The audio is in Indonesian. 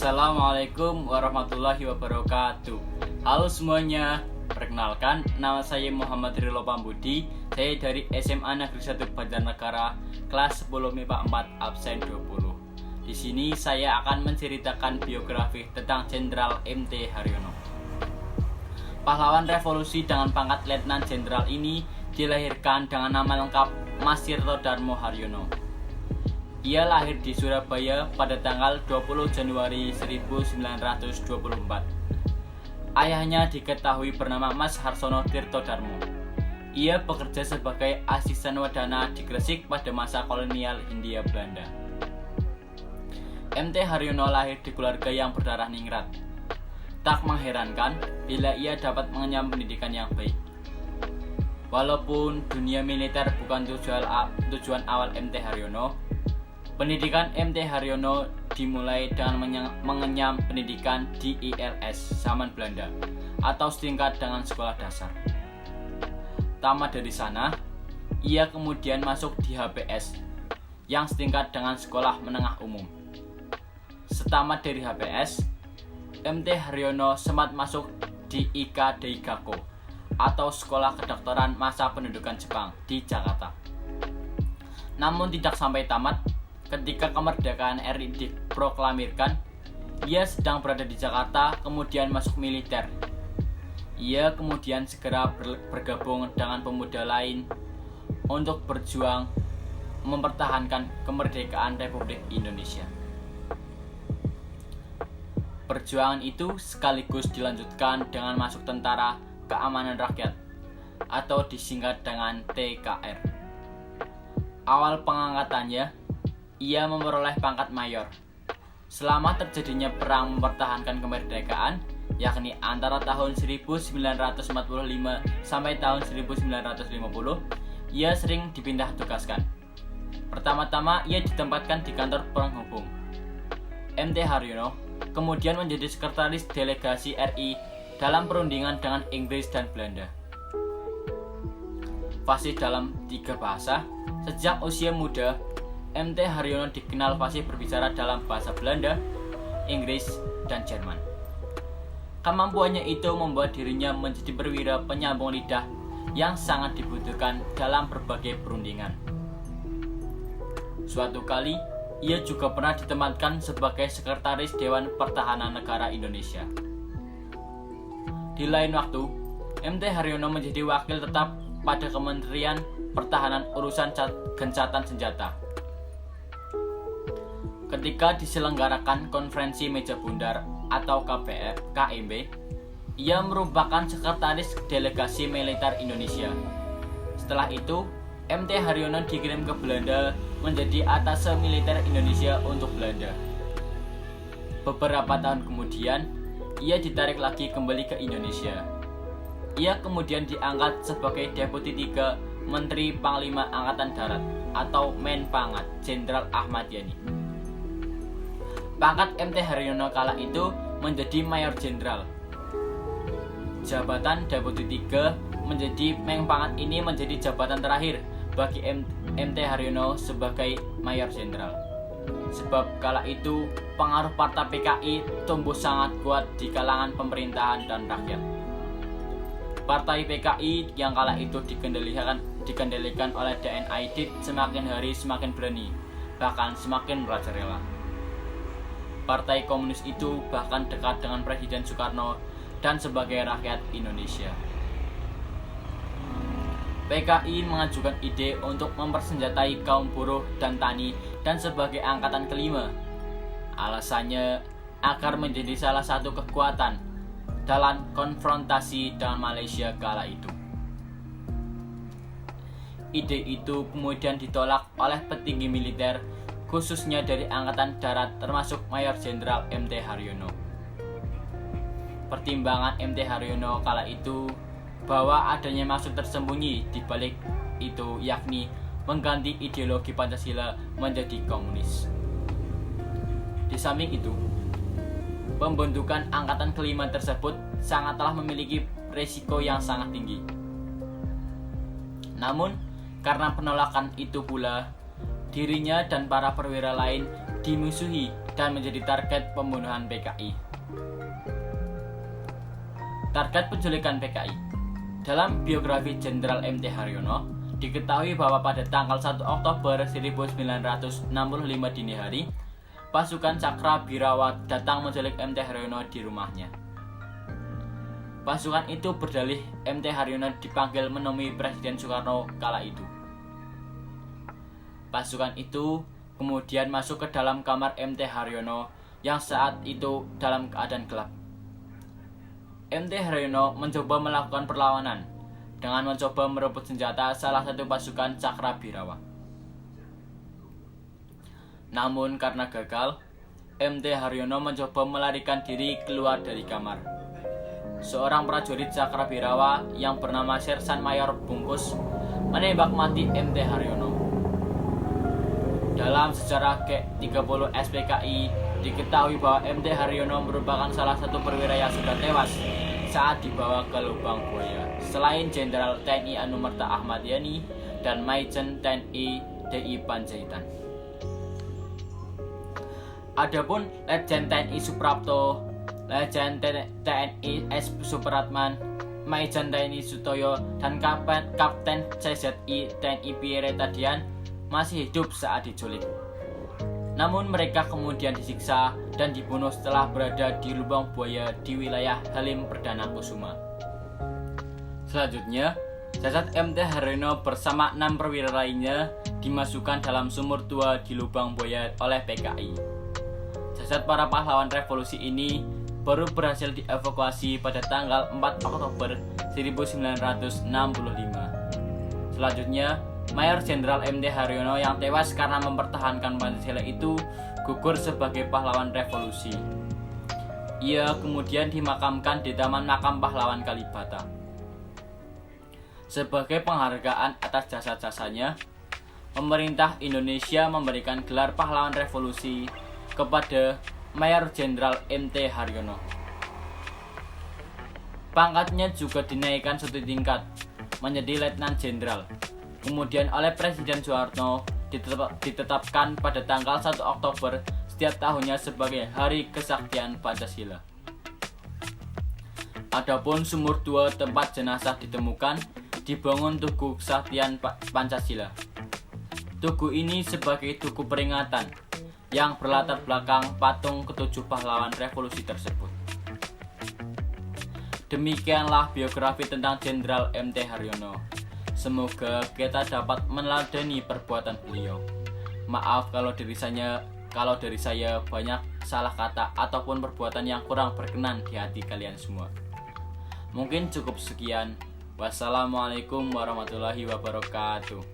Assalamualaikum warahmatullahi wabarakatuh. Halo semuanya, perkenalkan nama saya Muhammad Rilo Pambudi. Saya dari SMA Negeri 1 Banjarnegara, kelas 10 MIPA 4 absen 20. Di sini saya akan menceritakan biografi tentang Jenderal MT Haryono. Pahlawan revolusi dengan pangkat Letnan Jenderal ini dilahirkan dengan nama lengkap Mas Tirto Darmo Haryono. Ia lahir di Surabaya pada tanggal 20 Januari 1924. Ayahnya diketahui bernama Mas Harsono Tirto Darmo. Ia bekerja sebagai asisten wadana di Gresik pada masa kolonial Hindia Belanda. MT Haryono lahir di keluarga yang berdarah ningrat. Tak mengherankan bila ia dapat mengenyam pendidikan yang baik. Walaupun dunia militer bukan tujuan awal MT Haryono, pendidikan MT Haryono dimulai dengan mengenyam pendidikan di ILS zaman Belanda atau setingkat dengan sekolah dasar. Tamat dari sana, ia kemudian masuk di HPS yang setingkat dengan sekolah menengah umum. Setamat dari HPS, MT Haryono sempat masuk di IK Daigako atau Sekolah Kedokteran Masa Pendudukan Jepang di Jakarta. Namun tidak sampai tamat. Ketika kemerdekaan RI diproklamirkan, ia sedang berada di Jakarta, kemudian masuk militer. Ia kemudian segera bergabung dengan pemuda lain untuk berjuang mempertahankan kemerdekaan Republik Indonesia. Perjuangan itu sekaligus dilanjutkan dengan masuk Tentara Keamanan Rakyat atau disingkat dengan TKR. Awal pengangkatannya, ia memperoleh pangkat mayor. Selama terjadinya perang mempertahankan kemerdekaan, yakni antara tahun 1945 sampai tahun 1950, ia sering dipindah tugaskan. Pertama-tama ia ditempatkan di kantor penghubung. MT Haryono kemudian menjadi sekretaris delegasi RI dalam perundingan dengan Inggris dan Belanda. Fasih dalam 3 bahasa, sejak usia muda MT Haryono dikenal fasih berbicara dalam bahasa Belanda, Inggris, dan Jerman. Kemampuannya itu membuat dirinya menjadi perwira penyambung lidah yang sangat dibutuhkan dalam berbagai perundingan. Suatu kali, ia juga pernah ditempatkan sebagai Sekretaris Dewan Pertahanan Negara Indonesia. Di lain waktu, MT Haryono menjadi wakil tetap pada Kementerian Pertahanan urusan gencatan senjata. Ketika diselenggarakan konferensi meja bundar atau KMB, ia merupakan sekretaris delegasi militer Indonesia. Setelah itu, MT Haryono dikirim ke Belanda menjadi atase militer Indonesia untuk Belanda. Beberapa tahun kemudian, ia ditarik lagi kembali ke Indonesia. Ia kemudian diangkat sebagai Deputi 3 Menteri Panglima Angkatan Darat atau Menpangat Jenderal Ahmad Yani. Pangkat MT Haryono kala itu menjadi Mayor Jenderal. Jabatan Deputi 3 menjadi Menpangat ini menjadi jabatan terakhir bagi MT Haryono sebagai Mayor Jenderal. Sebab kala itu pengaruh Partai PKI tumbuh sangat kuat di kalangan pemerintahan dan rakyat. Partai PKI yang kala itu dikendalikan oleh DN Aidit semakin hari semakin berani, bahkan semakin merajalela. Partai Komunis itu bahkan dekat dengan Presiden Soekarno dan sebagai rakyat Indonesia. PKI mengajukan ide untuk mempersenjatai kaum buruh dan tani dan sebagai angkatan kelima. Alasannya agar menjadi salah satu kekuatan dalam konfrontasi dengan Malaysia kala itu. Ide itu kemudian ditolak oleh petinggi militer, khususnya dari Angkatan Darat termasuk Mayor Jenderal MT Haryono. Pertimbangan MT Haryono kala itu bahwa adanya maksud tersembunyi di balik itu, yakni mengganti ideologi Pancasila menjadi komunis. Di samping itu, pembentukan angkatan kelima tersebut sangatlah memiliki risiko yang sangat tinggi. Namun, karena penolakan itu pula, dirinya dan para perwira lain dimusuhi dan menjadi target pembunuhan PKI. Target penculikan PKI. Dalam biografi Jenderal MT Haryono, diketahui bahwa pada tanggal 1 Oktober 1965 dini hari, pasukan Cakrabirawa datang menculik MT Haryono di rumahnya. Pasukan itu berdalih MT Haryono dipanggil menemui Presiden Soekarno kala itu. Pasukan itu kemudian masuk ke dalam kamar MT Haryono yang saat itu dalam keadaan gelap. MT Haryono mencoba melakukan perlawanan dengan mencoba merebut senjata salah satu pasukan Cakrabirawa. Namun karena gagal, MT Haryono mencoba melarikan diri keluar dari kamar. Seorang prajurit Cakrabirawa yang bernama Sersan Mayor Bungkus menembak mati MT Haryono. Dalam sejarah G30 SPKI diketahui bahwa MT Haryono merupakan salah satu perwira yang sudah tewas saat dibawa ke lubang buaya, selain Jenderal TNI Anumerta Ahmad Yani dan Maijen TNI DI Panjaitan. Adapun Letjen TNI Suprapto, Letjen TNI S. Supratman, Maijen TNI Sutoyo, dan Kapten CZI TNI Pierre Tadian masih hidup saat diculik. Namun mereka kemudian disiksa dan dibunuh setelah berada di lubang buaya di wilayah Halim Perdana Kusuma. Selanjutnya, jasad MT Haryono bersama 6 perwira lainnya dimasukkan dalam sumur tua di lubang buaya oleh PKI. Jasad para pahlawan revolusi ini baru berhasil dievakuasi pada tanggal 4 Oktober 1965. Selanjutnya, Mayor Jenderal MT Haryono yang tewas karena mempertahankan Pancasila itu gugur sebagai pahlawan revolusi. Ia kemudian dimakamkan di Taman Makam Pahlawan Kalibata. Sebagai penghargaan atas jasa-jasanya, pemerintah Indonesia memberikan gelar pahlawan revolusi kepada Mayor Jenderal MT Haryono. Pangkatnya juga dinaikkan 1 tingkat menjadi Letnan Jenderal. Kemudian oleh Presiden Soeharto ditetapkan pada tanggal 1 Oktober setiap tahunnya sebagai Hari Kesaktian Pancasila. Adapun sumur tua tempat jenazah ditemukan dibangun Tugu Kesaktian Pancasila. Tugu ini sebagai tugu peringatan yang berlatar belakang patung ketujuh pahlawan revolusi tersebut. Demikianlah biografi tentang Jenderal MT Haryono. Semoga kita dapat meneladani perbuatan beliau. Maaf kalau dari saya banyak salah kata ataupun perbuatan yang kurang berkenan di hati kalian semua. Mungkin cukup sekian. Wassalamualaikum warahmatullahi wabarakatuh.